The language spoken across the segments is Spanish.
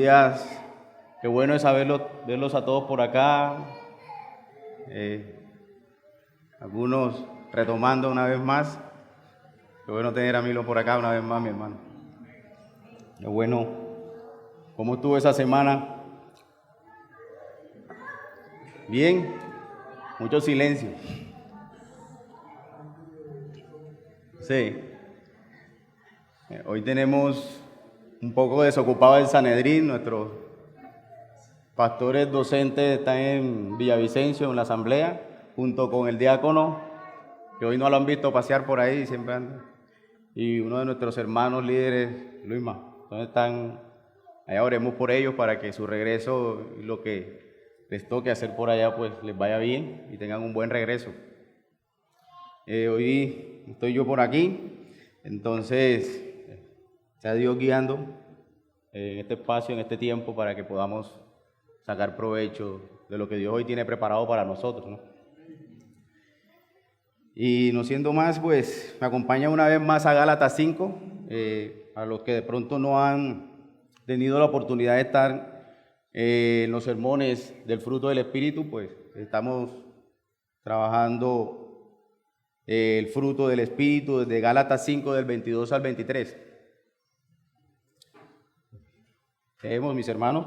días. Qué bueno es verlos a todos por acá. Algunos retomando una vez más. Qué bueno tener a Milo por acá una vez más, mi hermano. Qué bueno. ¿Cómo estuvo esa semana? Bien. Mucho silencio. Sí. Hoy tenemos un poco desocupado el Sanedrín. Nuestros pastores docentes están en Villavicencio, en la asamblea, junto con el diácono, que hoy no lo han visto pasear por ahí, siempre anda. Y uno de nuestros hermanos líderes, Luisma. Entonces están, allá oremos por ellos para que su regreso y lo que les toque hacer por allá, pues les vaya bien y tengan un buen regreso. Hoy estoy yo por aquí, entonces sea Dios guiando en este espacio, en este tiempo, para que podamos sacar provecho de lo que Dios hoy tiene preparado para nosotros, ¿no? Y no siendo más, pues me acompaña una vez más a Gálatas 5, a los que de pronto no han tenido la oportunidad de estar en los sermones del fruto del Espíritu, pues estamos trabajando el fruto del Espíritu desde Gálatas 5 del 22 al 23. Leemos, mis hermanos.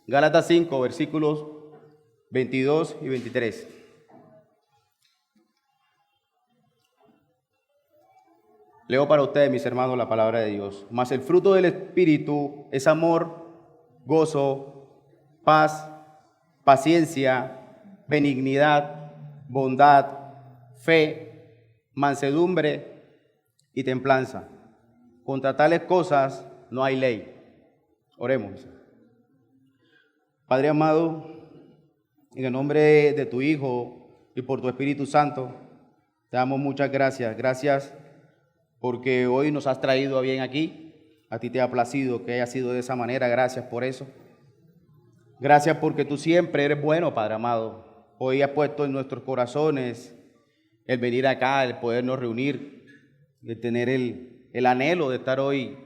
Gálatas 5, versículos 22 y 23. Leo para ustedes, mis hermanos, la palabra de Dios. Mas el fruto del Espíritu es amor, gozo, paz, paciencia, benignidad, bondad, fe, mansedumbre y templanza. Contra tales cosas no hay ley. Oremos. Padre amado, en el nombre de tu Hijo y por tu Espíritu Santo, te damos muchas gracias. Gracias porque hoy nos has traído a bien aquí. A ti te ha placido que haya sido de esa manera. Gracias por eso. Gracias porque tú siempre eres bueno, Padre amado. Hoy has puesto en nuestros corazones el venir acá, el podernos reunir, el tener el anhelo de estar hoy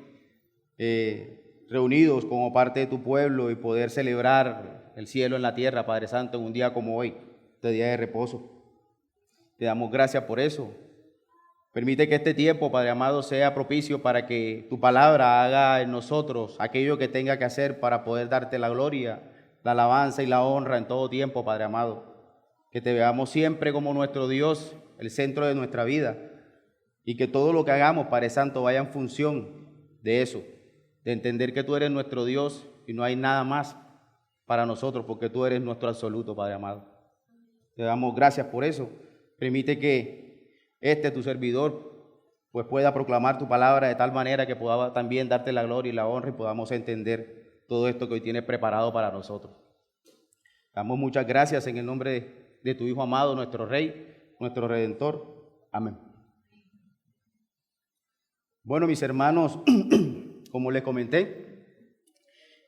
reunidos como parte de tu pueblo y poder celebrar el cielo en la tierra, Padre Santo, en un día como hoy, este día de reposo. Te damos gracias por eso. Permite que este tiempo, Padre amado, sea propicio para que tu palabra haga en nosotros aquello que tenga que hacer para poder darte la gloria, la alabanza y la honra en todo tiempo, Padre amado. Que te veamos siempre como nuestro Dios, el centro de nuestra vida, y que todo lo que hagamos, Padre Santo, vaya en función de eso, de entender que tú eres nuestro Dios y no hay nada más para nosotros, porque tú eres nuestro absoluto, Padre amado. Te damos gracias por eso. Permite que tu servidor, pues pueda proclamar tu palabra de tal manera que pueda también darte la gloria y la honra y podamos entender todo esto que hoy tienes preparado para nosotros. Damos muchas gracias en el nombre de tu Hijo amado, nuestro Rey, nuestro Redentor. Amén. Bueno, mis hermanos, como les comenté,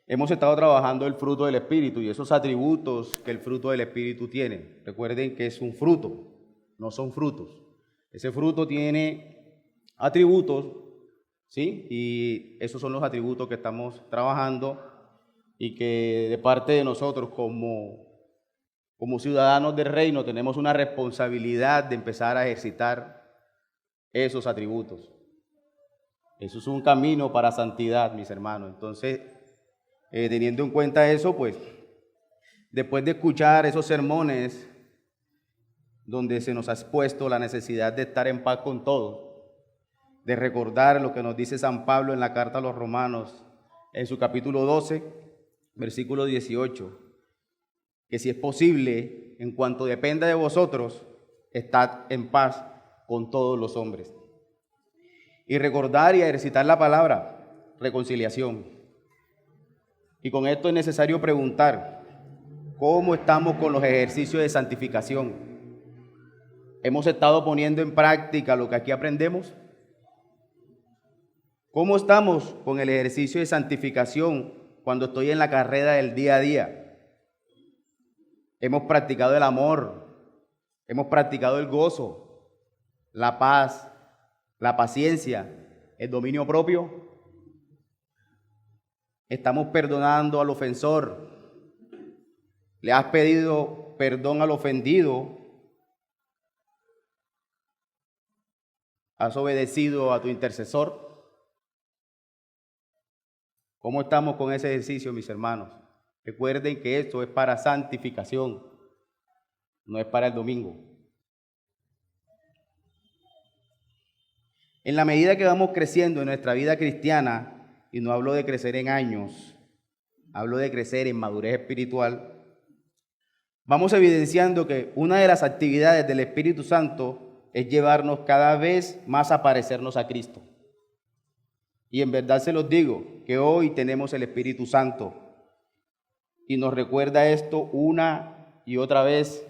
hemos estado trabajando el fruto del Espíritu y esos atributos que el fruto del Espíritu tiene. Recuerden que es un fruto, no son frutos. Ese fruto tiene atributos, ¿sí? Y esos son los atributos que estamos trabajando y que de parte de nosotros como ciudadanos del reino tenemos una responsabilidad de empezar a ejercitar esos atributos. Eso es un camino para santidad, mis hermanos. Entonces, teniendo en cuenta eso, pues, después de escuchar esos sermones donde se nos ha expuesto la necesidad de estar en paz con todos, de recordar lo que nos dice San Pablo en la carta a los Romanos, en su capítulo 12, versículo 18, que si es posible, en cuanto dependa de vosotros, estad en paz con todos los hombres. Y recordar y ejercitar la palabra, reconciliación. Y con esto es necesario preguntar, ¿cómo estamos con los ejercicios de santificación? ¿Hemos estado poniendo en práctica lo que aquí aprendemos? ¿Cómo estamos con el ejercicio de santificación cuando estoy en la carrera del día a día? Hemos practicado el amor, hemos practicado el gozo, la paz, la paciencia, el dominio propio. Estamos perdonando al ofensor. Le has pedido perdón al ofendido. ¿Has obedecido a tu intercesor? ¿Cómo estamos con ese ejercicio, mis hermanos? Recuerden que esto es para santificación, no es para el domingo. En la medida que vamos creciendo en nuestra vida cristiana, y no hablo de crecer en años, hablo de crecer en madurez espiritual, vamos evidenciando que una de las actividades del Espíritu Santo es llevarnos cada vez más a parecernos a Cristo. Y en verdad se los digo, que hoy tenemos el Espíritu Santo. Y nos recuerda esto una y otra vez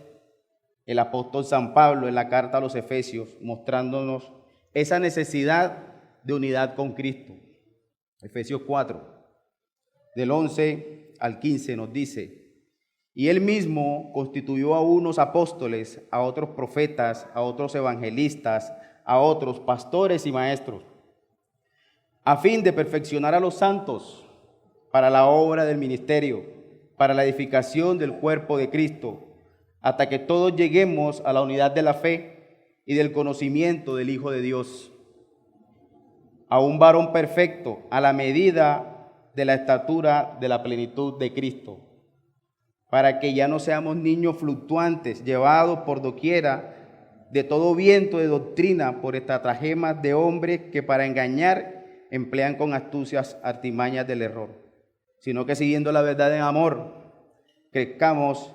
el apóstol San Pablo en la carta a los Efesios, mostrándonos esa necesidad de unidad con Cristo. Efesios 4, del 11 al 15 nos dice: y él mismo constituyó a unos apóstoles, a otros profetas, a otros evangelistas, a otros pastores y maestros, a fin de perfeccionar a los santos para la obra del ministerio, para la edificación del cuerpo de Cristo, hasta que todos lleguemos a la unidad de la fe y del conocimiento del Hijo de Dios, a un varón perfecto, a la medida de la estatura de la plenitud de Cristo, para que ya no seamos niños fluctuantes, llevados por doquiera de todo viento de doctrina, por estratagemas de hombres que para engañar emplean con astucias artimañas del error, sino que siguiendo la verdad en amor, crezcamos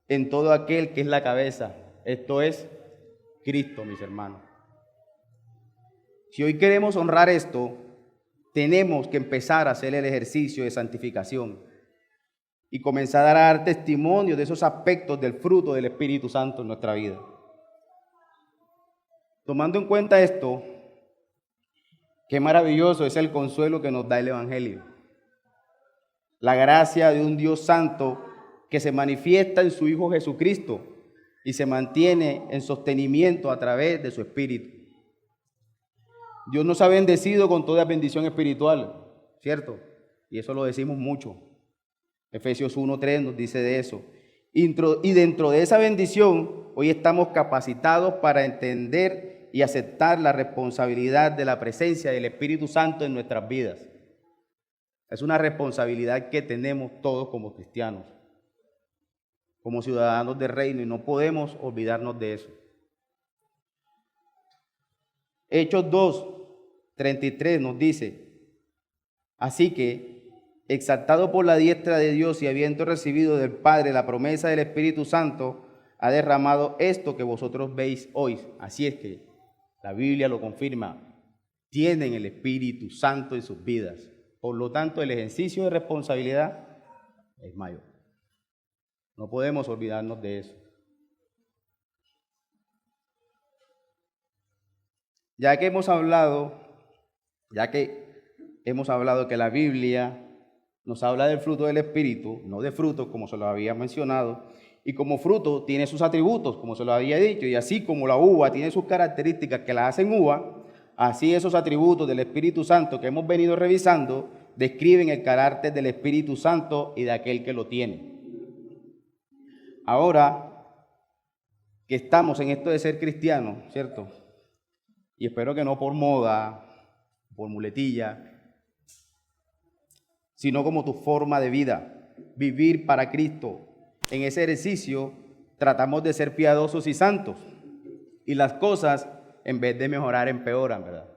en todo aquel que es la cabeza, esto es Cristo, mis hermanos. Si hoy queremos honrar esto, tenemos que empezar a hacer el ejercicio de santificación y comenzar a dar testimonio de esos aspectos del fruto del Espíritu Santo en nuestra vida. Tomando en cuenta esto, qué maravilloso es el consuelo que nos da el Evangelio. La gracia de un Dios santo que se manifiesta en su Hijo Jesucristo y se mantiene en sostenimiento a través de su Espíritu. Dios nos ha bendecido con toda bendición espiritual, ¿cierto? Y eso lo decimos mucho. Efesios 1:3 nos dice de eso. Y dentro de esa bendición, hoy estamos capacitados para entender y aceptar la responsabilidad de la presencia del Espíritu Santo en nuestras vidas. Es una responsabilidad que tenemos todos como cristianos, como ciudadanos del reino, y no podemos olvidarnos de eso. Hechos 2:33 nos dice: así que, exaltado por la diestra de Dios y habiendo recibido del Padre la promesa del Espíritu Santo, ha derramado esto que vosotros veis hoy. Así es que la Biblia lo confirma, tienen el Espíritu Santo en sus vidas. Por lo tanto, el ejercicio de responsabilidad es mayor. No podemos olvidarnos de eso. Ya que hemos hablado que la Biblia nos habla del fruto del Espíritu, no de frutos como se lo había mencionado, y como fruto tiene sus atributos, como se lo había dicho, y así como la uva tiene sus características que la hacen uva, así esos atributos del Espíritu Santo que hemos venido revisando describen el carácter del Espíritu Santo y de aquel que lo tiene. Ahora que estamos en esto de ser cristianos, ¿cierto? Y espero que no por moda, por muletilla, sino como tu forma de vida, vivir para Cristo. En ese ejercicio tratamos de ser piadosos y santos, y las cosas, en vez de mejorar, empeoran, ¿verdad?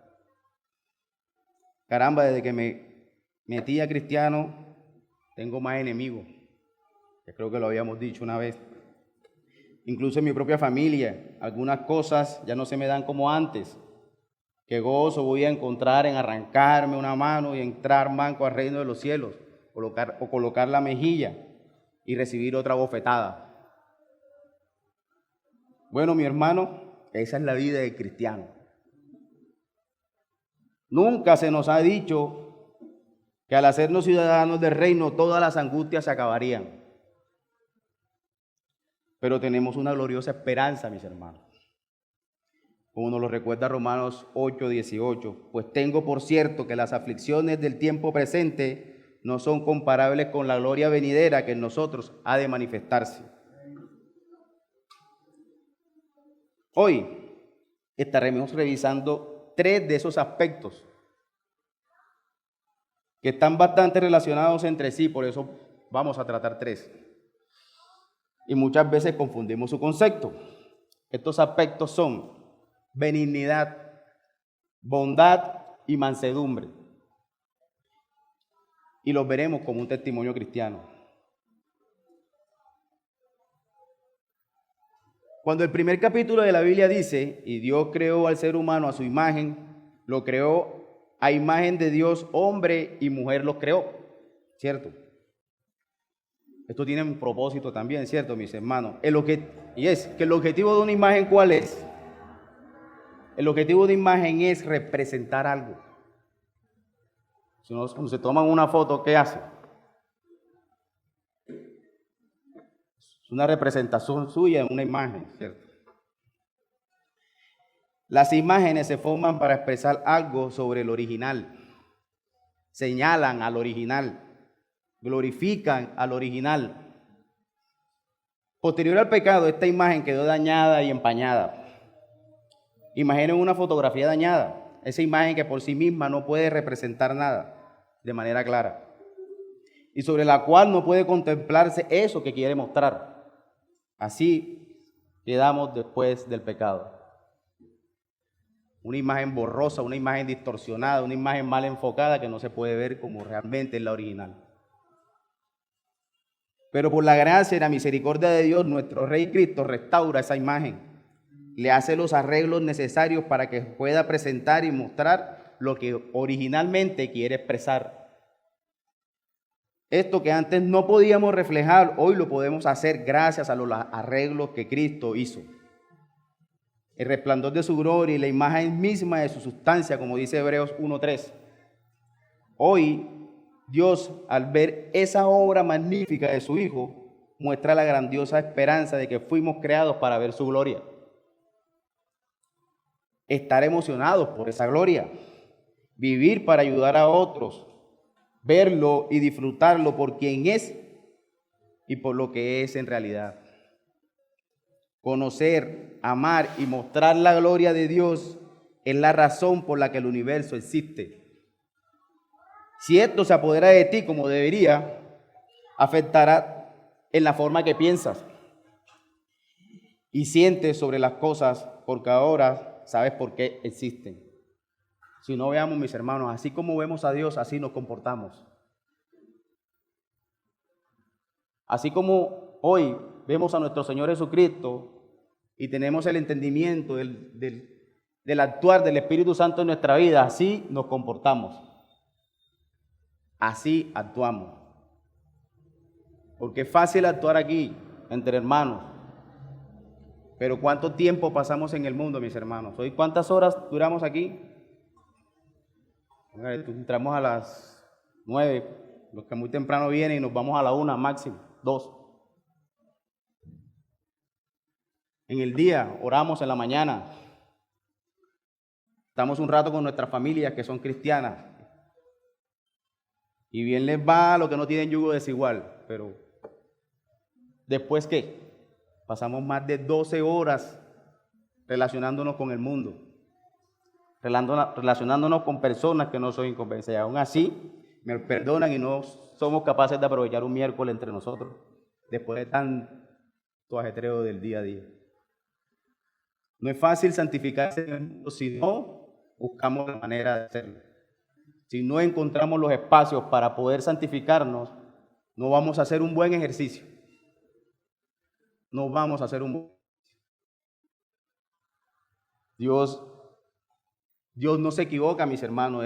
Caramba, desde que me metí a cristiano, tengo más enemigos, que creo que lo habíamos dicho una vez. Incluso en mi propia familia, algunas cosas ya no se me dan como antes. Qué gozo voy a encontrar en arrancarme una mano y entrar manco al reino de los cielos, colocar la mejilla y recibir otra bofetada. Bueno, mi hermano, esa es la vida del cristiano. Nunca se nos ha dicho que al hacernos ciudadanos del reino todas las angustias se acabarían. Pero tenemos una gloriosa esperanza, mis hermanos. como nos lo recuerda Romanos 8:18, pues tengo por cierto que las aflicciones del tiempo presente no son comparables con la gloria venidera que en nosotros ha de manifestarse. Hoy estaremos revisando 3 de esos aspectos que están bastante relacionados entre sí, por eso vamos a tratar 3. Y muchas veces confundimos su concepto. Estos aspectos son benignidad, bondad y mansedumbre. Y los veremos como un testimonio cristiano. Cuando el primer capítulo de la Biblia dice, y Dios creó al ser humano a su imagen, lo creó a imagen de Dios, hombre y mujer los creó, ¿cierto? Esto tiene un propósito también, ¿cierto, mis hermanos? Y es que el objetivo de una imagen, ¿cuál es? El objetivo de una imagen es representar algo. Si no, cuando se toman una foto, ¿qué hace? Es una representación suya en una imagen, ¿cierto? Las imágenes se forman para expresar algo sobre el original, señalan al original, glorifican al original. Posterior al pecado, esta imagen quedó dañada y empañada. Imaginen una fotografía dañada, esa imagen que por sí misma no puede representar nada de manera clara y sobre la cual no puede contemplarse eso que quiere mostrar. Así quedamos después del pecado. Una imagen borrosa, una imagen distorsionada, una imagen mal enfocada que no se puede ver como realmente es la original. Pero por la gracia y la misericordia de Dios, nuestro Rey Cristo restaura esa imagen, le hace los arreglos necesarios para que pueda presentar y mostrar lo que originalmente quiere expresar. Esto que antes no podíamos reflejar, hoy lo podemos hacer gracias a los arreglos que Cristo hizo. El resplandor de su gloria y la imagen misma de su sustancia, como dice Hebreos 1:3. Hoy, Dios, al ver esa obra magnífica de su Hijo, muestra la grandiosa esperanza de que fuimos creados para ver su gloria. Estar emocionados por esa gloria, vivir para ayudar a otros, verlo y disfrutarlo por quien es y por lo que es en realidad. Conocer, amar y mostrar la gloria de Dios es la razón por la que el universo existe. Si esto se apodera de ti como debería, afectará en la forma que piensas y sientes sobre las cosas, porque ahora sabes por qué existen. Si no, veamos, mis hermanos, así como vemos a Dios, así nos comportamos. Así como hoy vemos a nuestro Señor Jesucristo y tenemos el entendimiento del actuar del Espíritu Santo en nuestra vida, así nos comportamos. Así actuamos. Porque es fácil actuar aquí, entre hermanos. Pero ¿cuánto tiempo pasamos en el mundo, mis hermanos? ¿Hoy cuántas horas duramos aquí? Entramos a las 9, los que muy temprano vienen y nos vamos a la 1 máximo, 2. En el día, oramos en la mañana. Estamos un rato con nuestras familias que son cristianas. Y bien les va a los que no tienen yugo desigual, pero ¿después qué? Pasamos más de 12 horas relacionándonos con el mundo, relacionándonos con personas que no son inconvencidas. Aún así, me perdonan y no somos capaces de aprovechar un miércoles entre nosotros, después de tanto ajetreo del día a día. No es fácil santificarse en el mundo si no buscamos la manera de hacerlo. Si no encontramos los espacios para poder santificarnos, no vamos a hacer un buen ejercicio. No vamos a hacer un buen ejercicio. Dios no se equivoca, mis hermanos.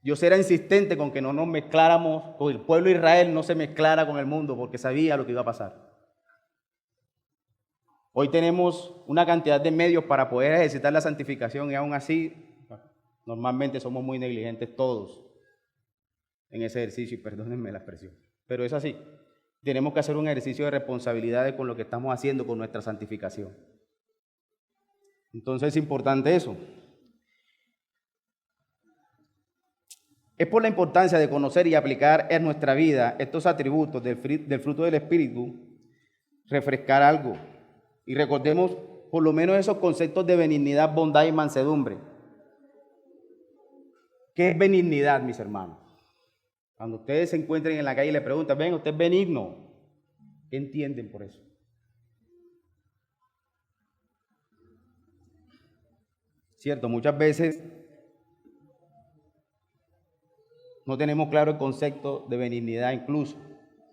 Dios era insistente con que no nos mezcláramos, con el pueblo de Israel no se mezclara con el mundo porque sabía lo que iba a pasar. Hoy tenemos una cantidad de medios para poder ejercitar la santificación y aún así normalmente somos muy negligentes todos en ese ejercicio, y perdónenme la expresión, pero es así. Tenemos que hacer un ejercicio de responsabilidades con lo que estamos haciendo con nuestra santificación. Entonces es importante eso. Es por la importancia de conocer y aplicar en nuestra vida estos atributos del fruto del Espíritu, refrescar algo. Y recordemos por lo menos esos conceptos de benignidad, bondad y mansedumbre. ¿Qué es benignidad, mis hermanos? Cuando ustedes se encuentren en la calle y le preguntan, ven, ¿usted es benigno? ¿Qué entienden por eso? Cierto, muchas veces no tenemos claro el concepto de benignidad incluso.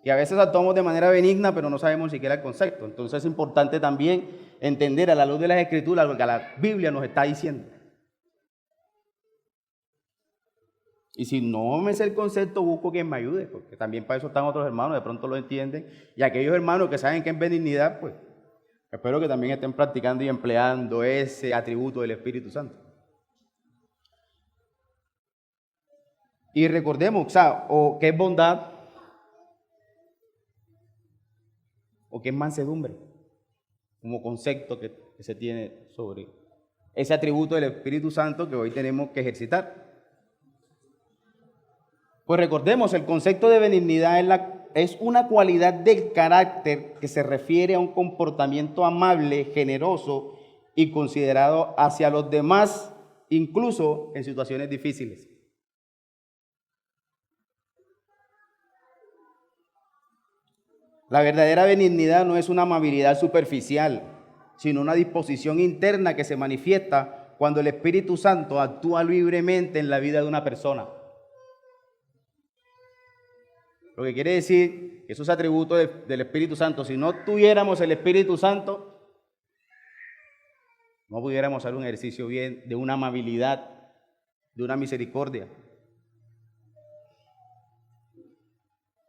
Y a veces actuamos de manera benigna, pero no sabemos siquiera el concepto. Entonces es importante también entender a la luz de las Escrituras lo que la Biblia nos está diciendo. Y si no me sé el concepto, busco quien me ayude, porque también para eso están otros hermanos, de pronto lo entienden. Y aquellos hermanos que saben qué es benignidad, pues espero que también estén practicando y empleando ese atributo del Espíritu Santo. Y recordemos, o qué es bondad, o qué es mansedumbre, como concepto que se tiene sobre ese atributo del Espíritu Santo que hoy tenemos que ejercitar. Pues recordemos, el concepto de benignidad es una cualidad del carácter que se refiere a un comportamiento amable, generoso y considerado hacia los demás, incluso en situaciones difíciles. La verdadera benignidad no es una amabilidad superficial, sino una disposición interna que se manifiesta cuando el Espíritu Santo actúa libremente en la vida de una persona. Lo que quiere decir que esos atributos del Espíritu Santo, si no tuviéramos el Espíritu Santo, no pudiéramos hacer un ejercicio bien de una amabilidad, de una misericordia.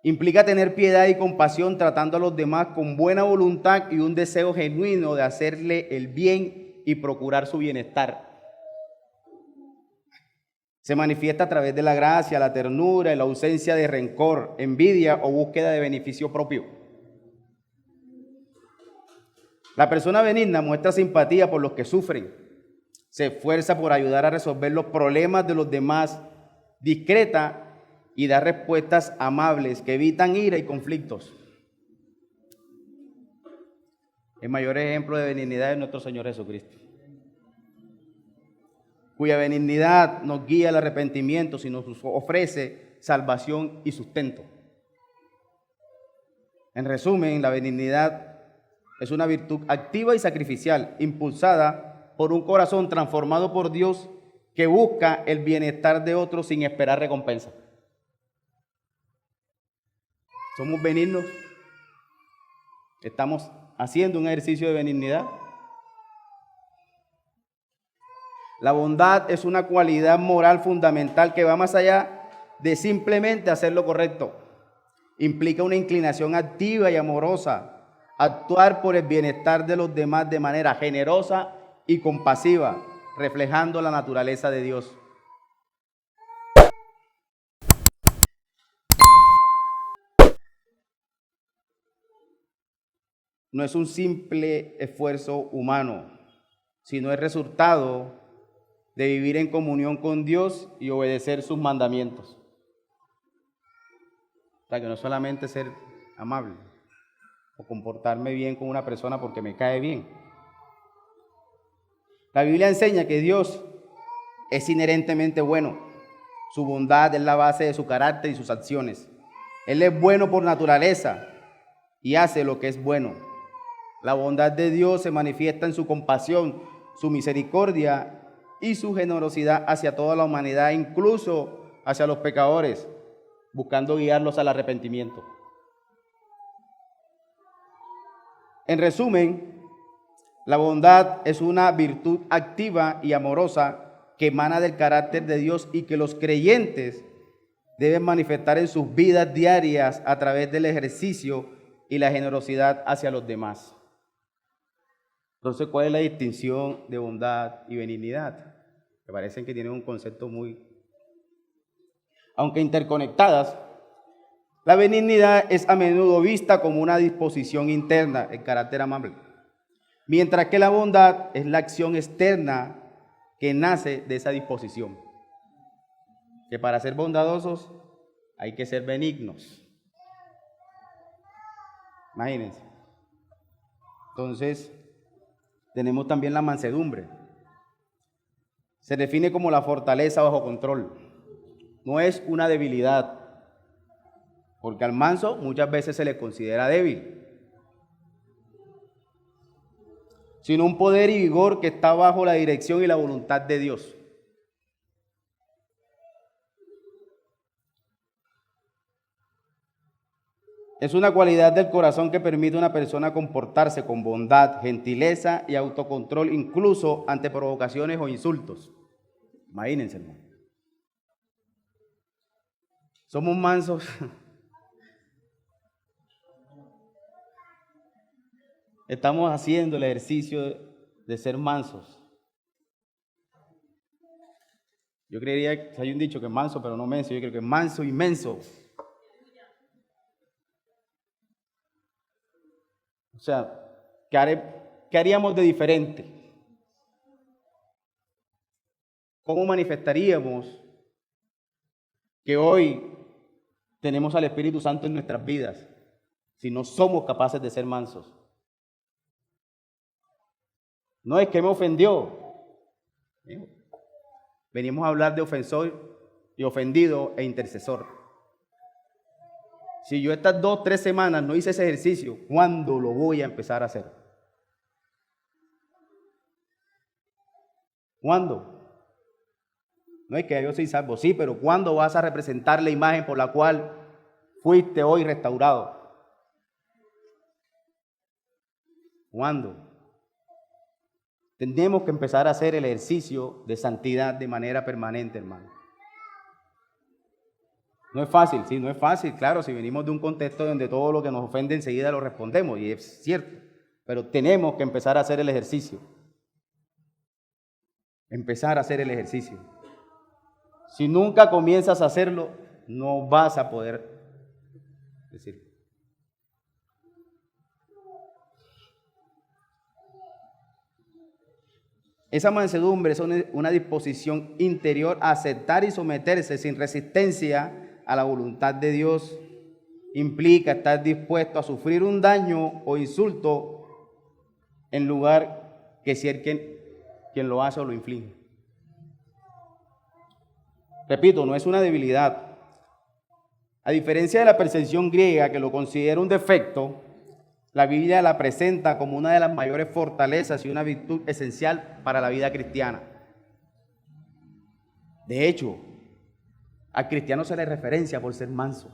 Implica tener piedad y compasión tratando a los demás con buena voluntad y un deseo genuino de hacerle el bien y procurar su bienestar. Se manifiesta a través de la gracia, la ternura y la ausencia de rencor, envidia o búsqueda de beneficio propio. La persona benigna muestra simpatía por los que sufren, se esfuerza por ayudar a resolver los problemas de los demás, discreta y da respuestas amables que evitan ira y conflictos. El mayor ejemplo de benignidad es nuestro Señor Jesucristo, cuya benignidad nos guía al arrepentimiento y nos ofrece salvación y sustento. En resumen, la benignidad es una virtud activa y sacrificial, impulsada por un corazón transformado por Dios que busca el bienestar de otros sin esperar recompensa. ¿Somos benignos? ¿Estamos haciendo un ejercicio de benignidad? La bondad es una cualidad moral fundamental que va más allá de simplemente hacer lo correcto. Implica una inclinación activa y amorosa, actuar por el bienestar de los demás de manera generosa y compasiva, reflejando la naturaleza de Dios. No es un simple esfuerzo humano, sino el resultado de vivir en comunión con Dios y obedecer sus mandamientos. O sea, que no solamente ser amable o comportarme bien con una persona porque me cae bien. La Biblia enseña que Dios es inherentemente bueno. Su bondad es la base de su carácter y sus acciones. Él es bueno por naturaleza y hace lo que es bueno. La bondad de Dios se manifiesta en su compasión, su misericordia y su generosidad hacia toda la humanidad, incluso hacia los pecadores, buscando guiarlos al arrepentimiento. En resumen, la bondad es una virtud activa y amorosa que emana del carácter de Dios y que los creyentes deben manifestar en sus vidas diarias a través del ejercicio y la generosidad hacia los demás. Entonces, ¿cuál es la distinción de bondad y benignidad? Me parecen que tienen un concepto aunque interconectadas. La benignidad es a menudo vista como una disposición interna, el carácter amable. Mientras que la bondad es la acción externa que nace de esa disposición. Que para ser bondadosos hay que ser benignos. Imagínense. Entonces, tenemos también la mansedumbre. Se define como la fortaleza bajo control. No es una debilidad, porque al manso muchas veces se le considera débil, sino un poder y vigor que está bajo la dirección y la voluntad de Dios. Es una cualidad del corazón que permite a una persona comportarse con bondad, gentileza y autocontrol, incluso ante provocaciones o insultos. Imagínense, hermano. Somos mansos. Estamos haciendo el ejercicio de ser mansos. Yo creería que hay un dicho que es manso, pero no menso. Yo creo que es manso y menso. O sea, ¿qué haríamos de diferente? ¿Cómo manifestaríamos que hoy tenemos al Espíritu Santo en nuestras vidas si no somos capaces de ser mansos? No es que me ofendió. Venimos a hablar de ofensor y ofendido e intercesor. Si yo estas 2 o 3 semanas no hice ese ejercicio, ¿cuándo lo voy a empezar a hacer? ¿Cuándo? No es que yo soy salvo, sí, pero ¿cuándo vas a representar la imagen por la cual fuiste hoy restaurado? ¿Cuándo? Tenemos que empezar a hacer el ejercicio de santidad de manera permanente, hermano. No es fácil, sí, no es fácil, claro, si venimos de un contexto donde todo lo que nos ofende enseguida lo respondemos, y es cierto, pero tenemos que empezar a hacer el ejercicio. Empezar a hacer el ejercicio. Si nunca comienzas a hacerlo, no vas a poder decir. Esa mansedumbre es una disposición interior a aceptar y someterse sin resistencia a la voluntad de Dios. Implica estar dispuesto a sufrir un daño o insulto en lugar que ser quien lo hace o lo inflige. Repito, no es una debilidad. A diferencia de la percepción griega, que lo considera un defecto, la Biblia la presenta como una de las mayores fortalezas y una virtud esencial para la vida cristiana. De hecho, al cristiano se le referencia por ser manso.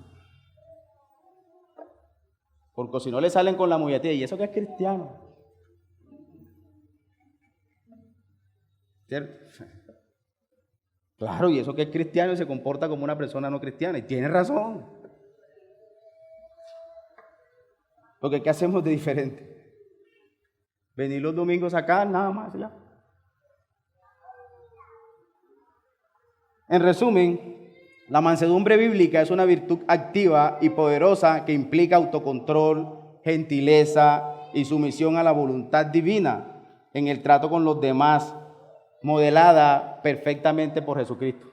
Porque si no le salen con la muletilla, ¿y eso qué es cristiano? ¿Cierto? Claro, y eso que es cristiano y se comporta como una persona no cristiana. Y tiene razón. Porque ¿qué hacemos de diferente? Venir los domingos acá, nada más, ya. En resumen, la mansedumbre bíblica es una virtud activa y poderosa que implica autocontrol, gentileza y sumisión a la voluntad divina en el trato con los demás, modelada perfectamente por Jesucristo.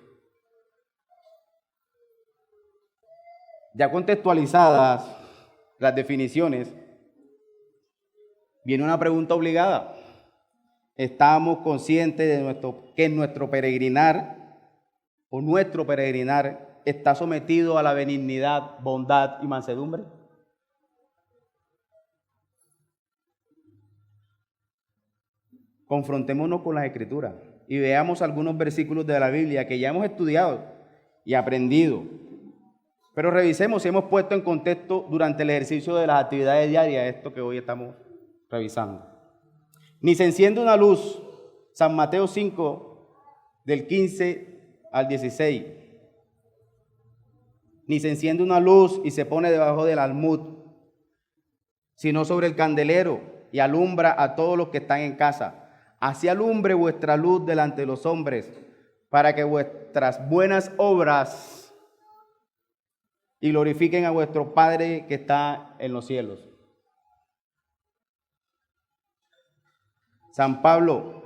Ya contextualizadas las definiciones, viene una pregunta obligada. ¿Estamos conscientes de que nuestro peregrinar está sometido a la benignidad, bondad y mansedumbre? Confrontémonos con las Escrituras y veamos algunos versículos de la Biblia que ya hemos estudiado y aprendido. Pero revisemos si hemos puesto en contexto durante el ejercicio de las actividades diarias esto que hoy estamos revisando. Ni se enciende una luz, San Mateo 5, del 15 al 16. Ni se enciende una luz y se pone debajo del almud, sino sobre el candelero y alumbra a todos los que están en casa. Así alumbre vuestra luz delante de los hombres, para que vuestras buenas obras y glorifiquen a vuestro Padre que está en los cielos. San Pablo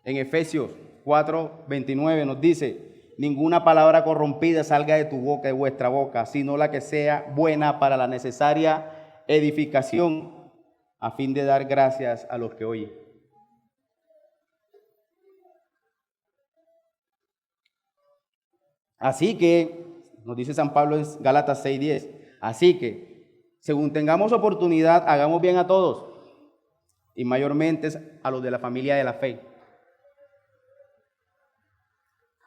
en Efesios 4:29 nos dice: ninguna palabra corrompida salga de tu boca, de vuestra boca, sino la que sea buena para la necesaria edificación, a fin de dar gracias a los que oyen. Así que, nos dice San Pablo en Gálatas 6:10, así que, según tengamos oportunidad, hagamos bien a todos, y mayormente a los de la familia de la fe.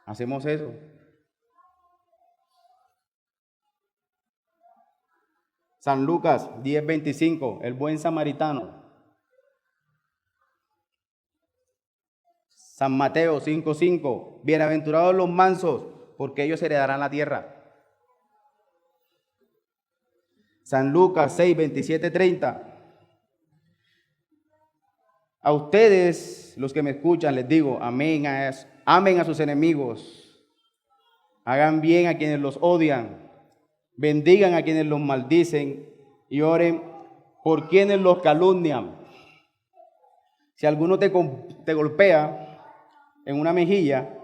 ¿Hacemos eso? San Lucas 10:25, el buen samaritano. San Mateo 5:5, bienaventurados los mansos, porque ellos heredarán la tierra. San Lucas 6:27-30. A ustedes, los que me escuchan, les digo, amen a sus enemigos, hagan bien a quienes los odian, bendigan a quienes los maldicen y oren por quienes los calumnian. Si alguno te golpea en una mejilla,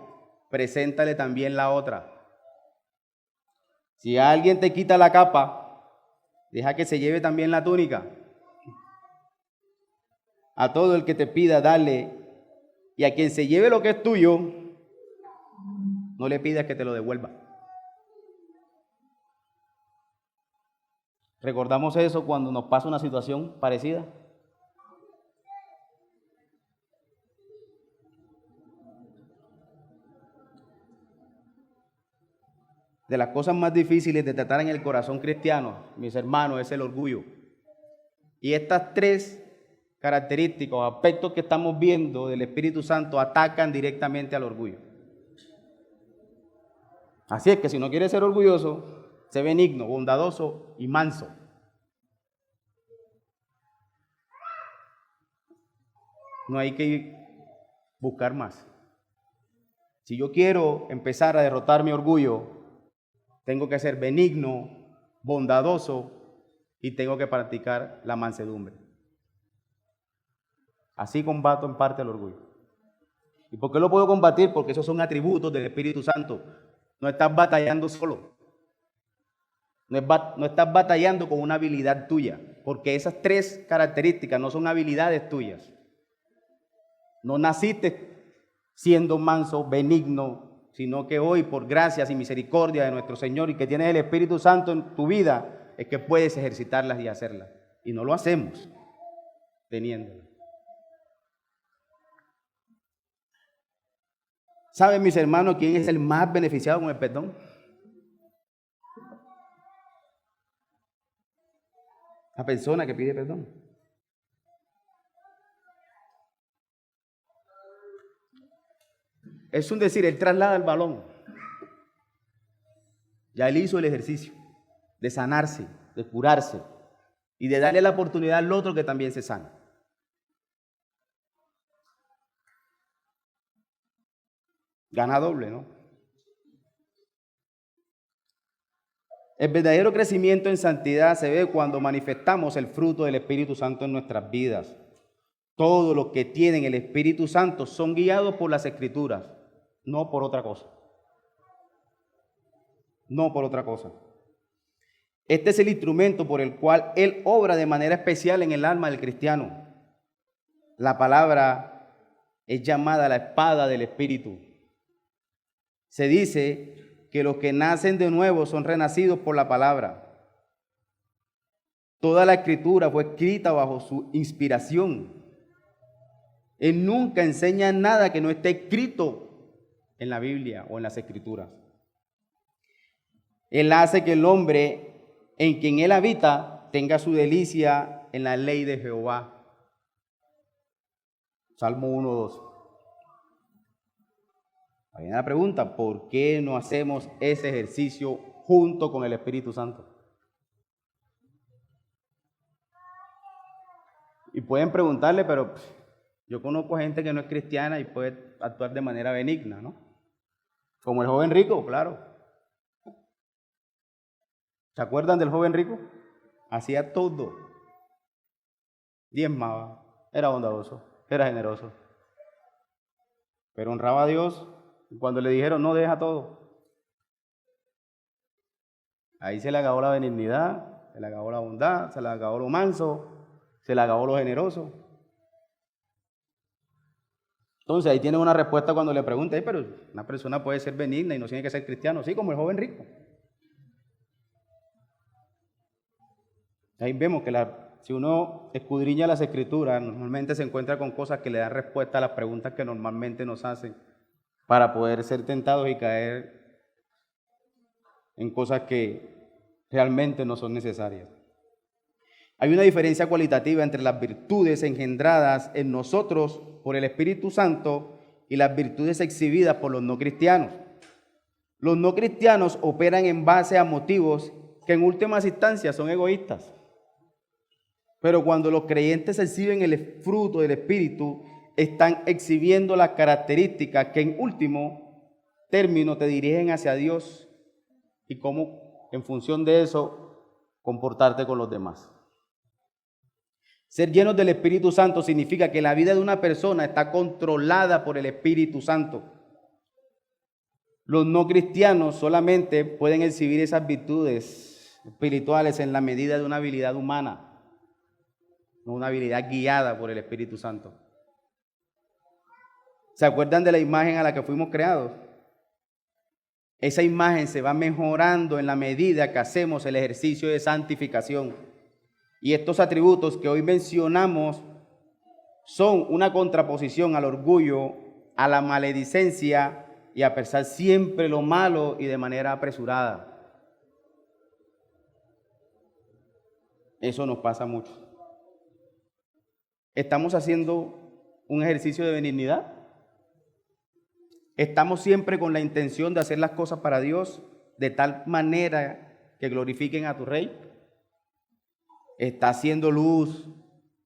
preséntale también la otra. Si alguien te quita la capa, deja que se lleve también la túnica. A todo el que te pida, dale, y a quien se lleve lo que es tuyo, no le pidas que te lo devuelva. ¿Recordamos eso cuando nos pasa una situación parecida? De las cosas más difíciles de tratar en el corazón cristiano, mis hermanos, es el orgullo. Y estas tres características, aspectos que estamos viendo del Espíritu Santo, atacan directamente al orgullo. Así es que si no quieres ser orgulloso, sé benigno, bondadoso y manso. No hay que buscar más. Si yo quiero empezar a derrotar mi orgullo, tengo que ser benigno, bondadoso y tengo que practicar la mansedumbre. Así combato en parte el orgullo. ¿Y por qué lo puedo combatir? Porque esos son atributos del Espíritu Santo. No estás batallando solo. No estás batallando con una habilidad tuya, porque esas tres características no son habilidades tuyas. No naciste siendo manso, benigno, sino que hoy, por gracias y misericordia de nuestro Señor y que tienes el Espíritu Santo en tu vida, es que puedes ejercitarlas y hacerlas. Y no lo hacemos teniéndolas. ¿Saben, mis hermanos, quién es el más beneficiado con el perdón? La persona que pide perdón. Es un decir, él traslada el balón. Ya él hizo el ejercicio de sanarse, de curarse y de darle la oportunidad al otro que también se sana. Gana doble, ¿no? El verdadero crecimiento en santidad se ve cuando manifestamos el fruto del Espíritu Santo en nuestras vidas. Todos los que tienen el Espíritu Santo son guiados por las Escrituras, no por otra cosa. No por otra cosa. Este es el instrumento por el cual Él obra de manera especial en el alma del cristiano. La palabra es llamada la espada del Espíritu. Se dice que los que nacen de nuevo son renacidos por la palabra. Toda la Escritura fue escrita bajo su inspiración. Él nunca enseña nada que no esté escrito en la Biblia o en las Escrituras. Él hace que el hombre en quien Él habita tenga su delicia en la ley de Jehová. Salmo 1:2. Hay una pregunta, ¿por qué no hacemos ese ejercicio junto con el Espíritu Santo? Y pueden preguntarle, pero yo conozco gente que no es cristiana y puede actuar de manera benigna, ¿no? Como el joven rico, claro. ¿Se acuerdan del joven rico? Hacía todo. Diezmaba, era bondadoso, Era generoso. Pero honraba a Dios. Y cuando le dijeron, no, deja todo. Ahí se le acabó la benignidad, se le acabó la bondad, se le acabó lo manso, se le acabó lo generoso. Entonces ahí tiene una respuesta cuando le pregunta, pero una persona puede ser benigna y no tiene que ser cristiano, sí, como el joven rico. Ahí vemos que si uno escudriña las escrituras, normalmente se encuentra con cosas que le dan respuesta a las preguntas que normalmente nos hacen para poder ser tentados y caer en cosas que realmente no son necesarias. Hay una diferencia cualitativa entre las virtudes engendradas en nosotros por el Espíritu Santo y las virtudes exhibidas por los no cristianos. Los no cristianos operan en base a motivos que en últimas instancias son egoístas. Pero cuando los creyentes exhiben el fruto del Espíritu, están exhibiendo las características que en último término te dirigen hacia Dios y cómo en función de eso comportarte con los demás. Ser llenos del Espíritu Santo significa que la vida de una persona está controlada por el Espíritu Santo. Los no cristianos solamente pueden exhibir esas virtudes espirituales en la medida de una habilidad humana, no una habilidad guiada por el Espíritu Santo. ¿Se acuerdan de la imagen a la que fuimos creados? Esa imagen se va mejorando en la medida que hacemos el ejercicio de santificación. Y estos atributos que hoy mencionamos son una contraposición al orgullo, a la maledicencia y a pensar siempre lo malo y de manera apresurada. Eso nos pasa mucho. ¿Estamos haciendo un ejercicio de benignidad? ¿Estamos siempre con la intención de hacer las cosas para Dios de tal manera que glorifiquen a tu Rey? ¿Estás haciendo luz?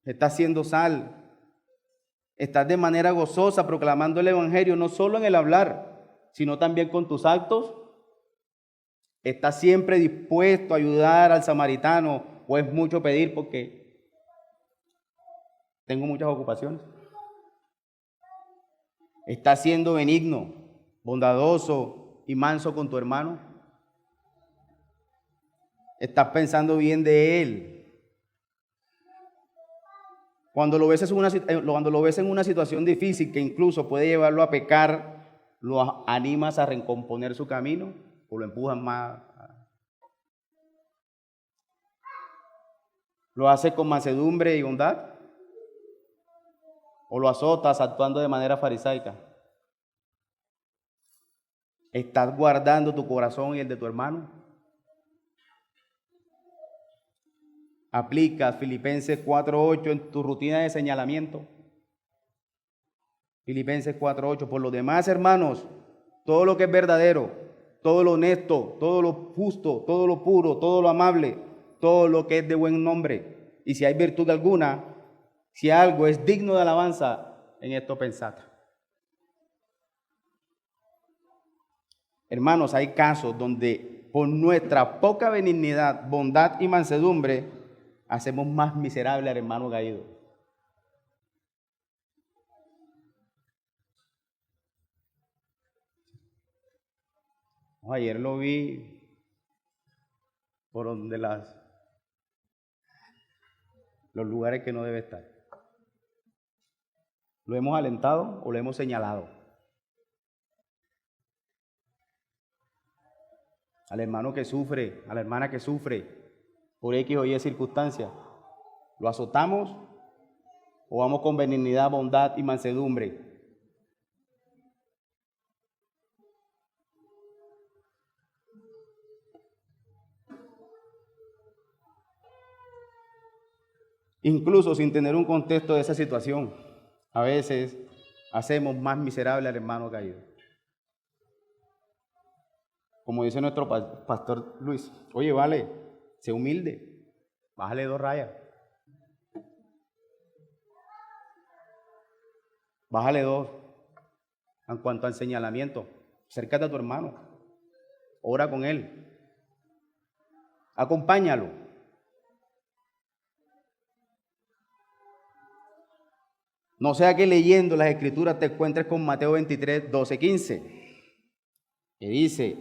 ¿Estás haciendo sal? ¿Estás de manera gozosa proclamando el Evangelio no solo en el hablar, sino también con tus actos? ¿Estás siempre dispuesto a ayudar al samaritano o es mucho pedir porque tengo muchas ocupaciones? ¿Estás siendo benigno, bondadoso y manso con tu hermano? ¿Estás pensando bien de él? Cuando lo ves en una situación difícil que incluso puede llevarlo a pecar, ¿lo animas a recomponer su camino o lo empujas más? ¿Lo haces con mansedumbre y bondad? ¿O lo azotas actuando de manera farisaica? ¿Estás guardando tu corazón y el de tu hermano? ¿Aplicas Filipenses 4:8 en tu rutina de señalamiento? Filipenses 4:8. Por lo demás, hermanos, todo lo que es verdadero, todo lo honesto, todo lo justo, todo lo puro, todo lo amable, todo lo que es de buen nombre, y si hay virtud alguna, si algo es digno de alabanza, en esto pensad. Hermanos, hay casos donde por nuestra poca benignidad, bondad y mansedumbre, hacemos más miserable al hermano caído. Ayer lo vi por donde los lugares que no debe estar. ¿Lo hemos alentado o lo hemos señalado? Al hermano que sufre, a la hermana que sufre por X o Y circunstancia, ¿lo azotamos o vamos con benignidad, bondad y mansedumbre? Incluso sin tener un contexto de esa situación, a veces hacemos más miserable al hermano caído. Como dice nuestro pastor Luis, oye, vale, sé humilde, bájale 2 rayas. Bájale 2 en cuanto al señalamiento. Acércate a tu hermano, ora con él, acompáñalo. No sea que leyendo las Escrituras te encuentres con Mateo 23, 12, 15, que dice,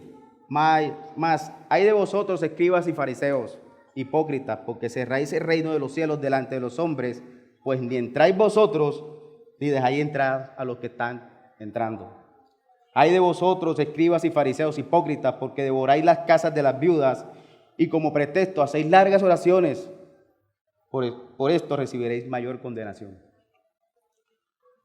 mas hay de vosotros, escribas y fariseos, hipócritas, porque cerráis el reino de los cielos delante de los hombres, pues ni entráis vosotros, ni dejáis entrar a los que están entrando. Hay de vosotros, escribas y fariseos, hipócritas, porque devoráis las casas de las viudas, y como pretexto hacéis largas oraciones. Por esto recibiréis mayor condenación.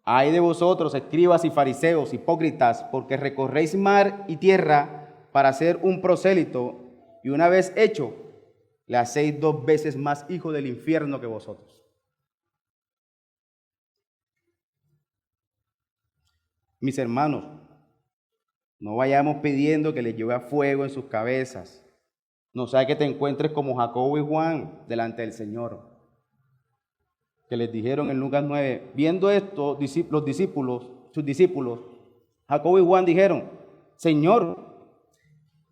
Ay de vosotros, escribas y fariseos, hipócritas, porque recorréis mar y tierra para ser un prosélito, y una vez hecho, le hacéis 2 veces más hijo del infierno que vosotros. Mis hermanos, no vayamos pidiendo que les llueva fuego en sus cabezas. No sea que te encuentres como Jacobo y Juan delante del Señor, que les dijeron en Lucas 9, viendo esto, sus discípulos, Jacobo y Juan dijeron, Señor,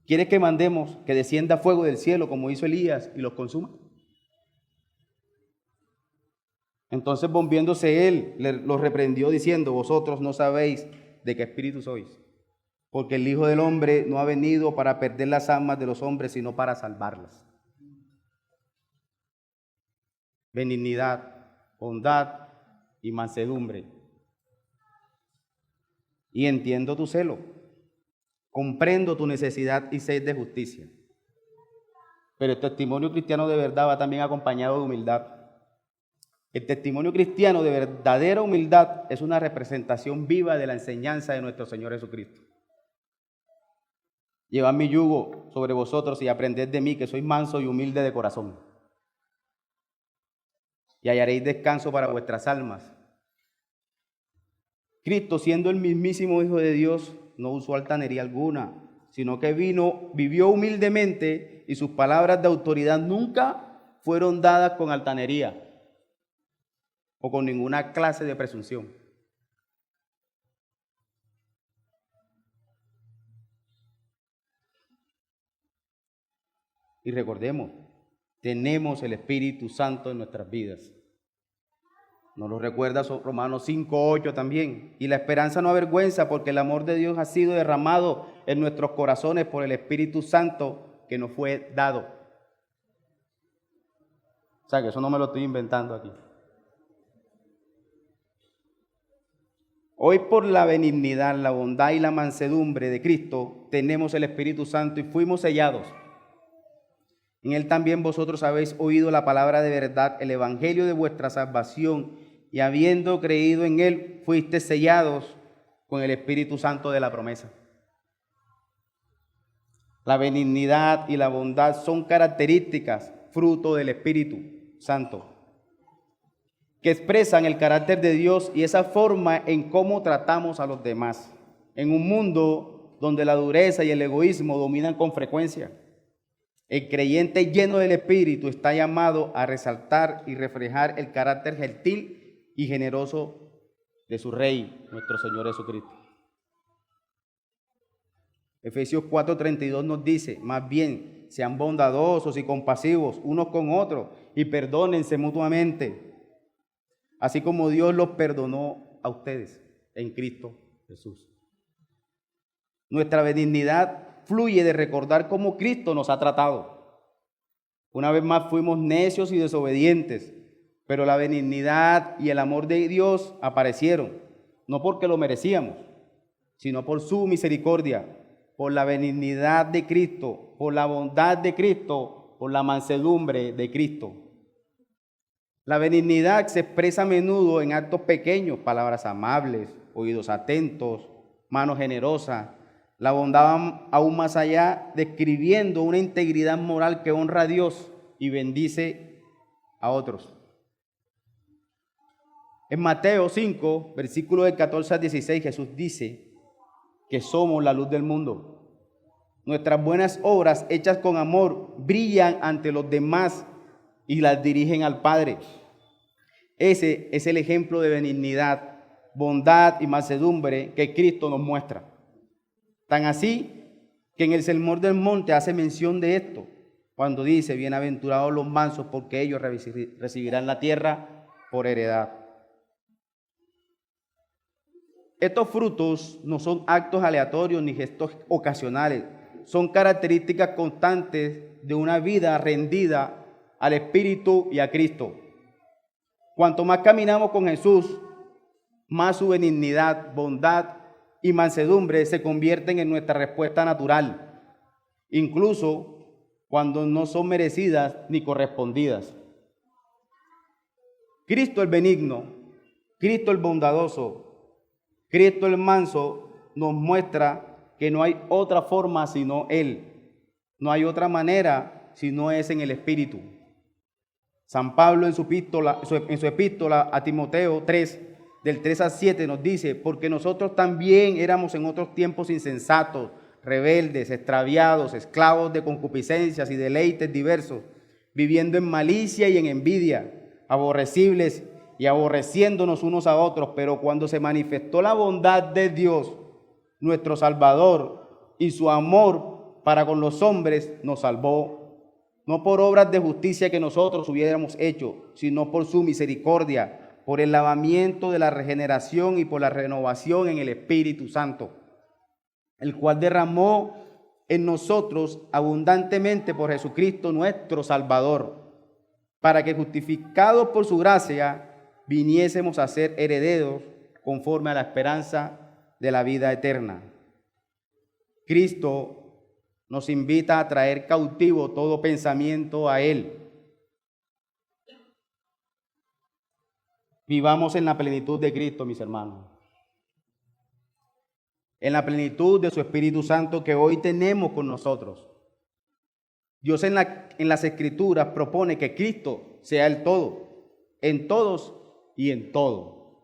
¿quieres que mandemos que descienda fuego del cielo como hizo Elías y los consuma? Entonces, volviéndose él, los reprendió diciendo, vosotros no sabéis de qué espíritu sois, porque el Hijo del Hombre no ha venido para perder las almas de los hombres, sino para salvarlas. Benignidad, bondad y mansedumbre. Y entiendo tu celo, comprendo tu necesidad y sed de justicia. Pero el testimonio cristiano de verdad va también acompañado de humildad. El testimonio cristiano de verdadera humildad es una representación viva de la enseñanza de nuestro Señor Jesucristo. Llevad mi yugo sobre vosotros y aprended de mí, que soy manso y humilde de corazón, y hallaréis descanso para vuestras almas. Cristo, siendo el mismísimo Hijo de Dios, no usó altanería alguna, sino que vivió humildemente, y sus palabras de autoridad nunca fueron dadas con altanería o con ninguna clase de presunción. Y recordemos, tenemos el Espíritu Santo en nuestras vidas. Nos lo recuerda Romanos 5:8 también. Y la esperanza no avergüenza, porque el amor de Dios ha sido derramado en nuestros corazones por el Espíritu Santo que nos fue dado. O sea, que eso no me lo estoy inventando aquí. Hoy, por la benignidad, la bondad y la mansedumbre de Cristo, tenemos el Espíritu Santo y fuimos sellados. En Él también vosotros habéis oído la palabra de verdad, el evangelio de vuestra salvación, y habiendo creído en Él, fuisteis sellados con el Espíritu Santo de la promesa. La benignidad y la bondad son características, fruto del Espíritu Santo, que expresan el carácter de Dios y esa forma en cómo tratamos a los demás, en un mundo donde la dureza y el egoísmo dominan con frecuencia. El creyente lleno del Espíritu está llamado a resaltar y reflejar el carácter gentil y generoso de su Rey, nuestro Señor Jesucristo. Efesios 4:32 nos dice, más bien, sean bondadosos y compasivos unos con otros y perdónense mutuamente, así como Dios los perdonó a ustedes en Cristo Jesús. Nuestra benignidad fluye de recordar cómo Cristo nos ha tratado. Una vez más fuimos necios y desobedientes, pero la benignidad y el amor de Dios aparecieron, no porque lo merecíamos, sino por su misericordia, por la benignidad de Cristo, por la bondad de Cristo, por la mansedumbre de Cristo. La benignidad se expresa a menudo en actos pequeños, palabras amables, oídos atentos, manos generosas. La bondad va aún más allá, describiendo una integridad moral que honra a Dios y bendice a otros. En Mateo 5, versículos del 14 al 16, Jesús dice que somos la luz del mundo. Nuestras buenas obras hechas con amor brillan ante los demás y las dirigen al Padre. Ese es el ejemplo de benignidad, bondad y mansedumbre que Cristo nos muestra. Tan así que en el Sermón del Monte hace mención de esto, cuando dice, bienaventurados los mansos, porque ellos recibirán la tierra por heredad. Estos frutos no son actos aleatorios ni gestos ocasionales, son características constantes de una vida rendida al Espíritu y a Cristo. Cuanto más caminamos con Jesús, más su benignidad, bondad y mansedumbre se convierten en nuestra respuesta natural, incluso cuando no son merecidas ni correspondidas. Cristo el benigno, Cristo el bondadoso, Cristo el manso nos muestra que no hay otra forma sino Él. No hay otra manera si no es en el Espíritu. San Pablo en su epístola a Timoteo 3, del 3 al 7 nos dice, porque nosotros también éramos en otros tiempos insensatos, rebeldes, extraviados, esclavos de concupiscencias y deleites diversos, viviendo en malicia y en envidia, aborrecibles y aborreciéndonos unos a otros, pero cuando se manifestó la bondad de Dios, nuestro Salvador, y su amor para con los hombres, nos salvó, no por obras de justicia que nosotros hubiéramos hecho, sino por su misericordia, por el lavamiento de la regeneración y por la renovación en el Espíritu Santo, el cual derramó en nosotros abundantemente por Jesucristo nuestro Salvador, para que justificados por su gracia, viniésemos a ser herederos conforme a la esperanza de la vida eterna. Cristo nos invita a traer cautivo todo pensamiento a Él. Vivamos en la plenitud de Cristo, mis hermanos. En la plenitud de su Espíritu Santo que hoy tenemos con nosotros. Dios en las Escrituras propone que Cristo sea el todo, en todos y en todo.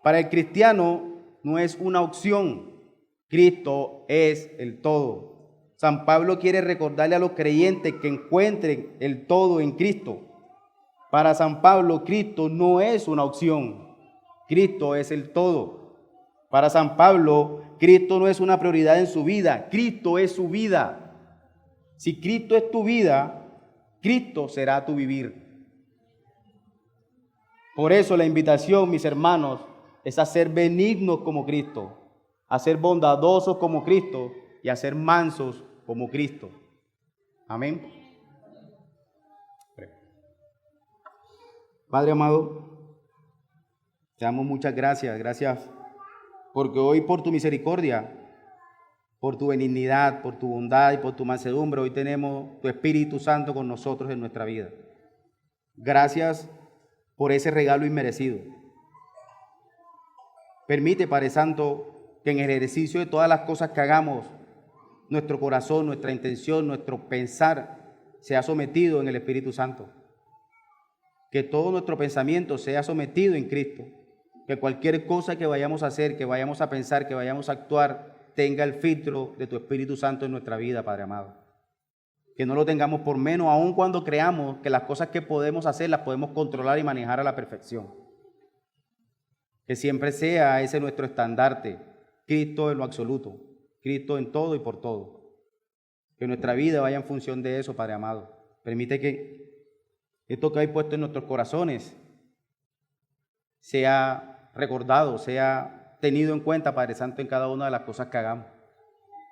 Para el cristiano no es una opción, Cristo es el todo. San Pablo quiere recordarle a los creyentes que encuentren el todo en Cristo. Para San Pablo, Cristo no es una opción, Cristo es el todo. Para San Pablo, Cristo no es una prioridad en su vida, Cristo es su vida. Si Cristo es tu vida, Cristo será tu vivir. Por eso la invitación, mis hermanos, es a ser benignos como Cristo, a ser bondadosos como Cristo y a ser mansos como Cristo. Amén. Padre amado, te damos muchas gracias. Gracias porque hoy por tu misericordia, por tu benignidad, por tu bondad y por tu mansedumbre, hoy tenemos tu Espíritu Santo con nosotros en nuestra vida. Gracias por ese regalo inmerecido. Permite, Padre Santo, que en el ejercicio de todas las cosas que hagamos, nuestro corazón, nuestra intención, nuestro pensar sea sometido en el Espíritu Santo. Que todo nuestro pensamiento sea sometido en Cristo. Que cualquier cosa que vayamos a hacer, que vayamos a pensar, que vayamos a actuar, tenga el filtro de tu Espíritu Santo en nuestra vida, Padre amado. Que no lo tengamos por menos, aun cuando creamos que las cosas que podemos hacer las podemos controlar y manejar a la perfección. Que siempre sea ese nuestro estandarte, Cristo en lo absoluto, Cristo en todo y por todo. Que nuestra vida vaya en función de eso, Padre amado. Permite que esto que hay puesto en nuestros corazones sea recordado, sea tenido en cuenta, Padre Santo, en cada una de las cosas que hagamos.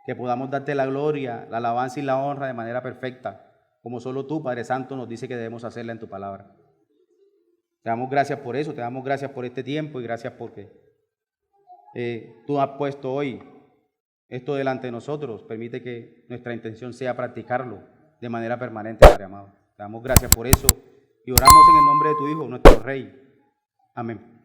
Que podamos darte la gloria, la alabanza y la honra de manera perfecta, como solo tú, Padre Santo, nos dice que debemos hacerla en tu palabra. Te damos gracias por eso, te damos gracias por este tiempo y gracias porque tú has puesto hoy esto delante de nosotros. Permite que nuestra intención sea practicarlo de manera permanente, Padre amado. Te damos gracias por eso y oramos en el nombre de tu Hijo, nuestro Rey. Amén.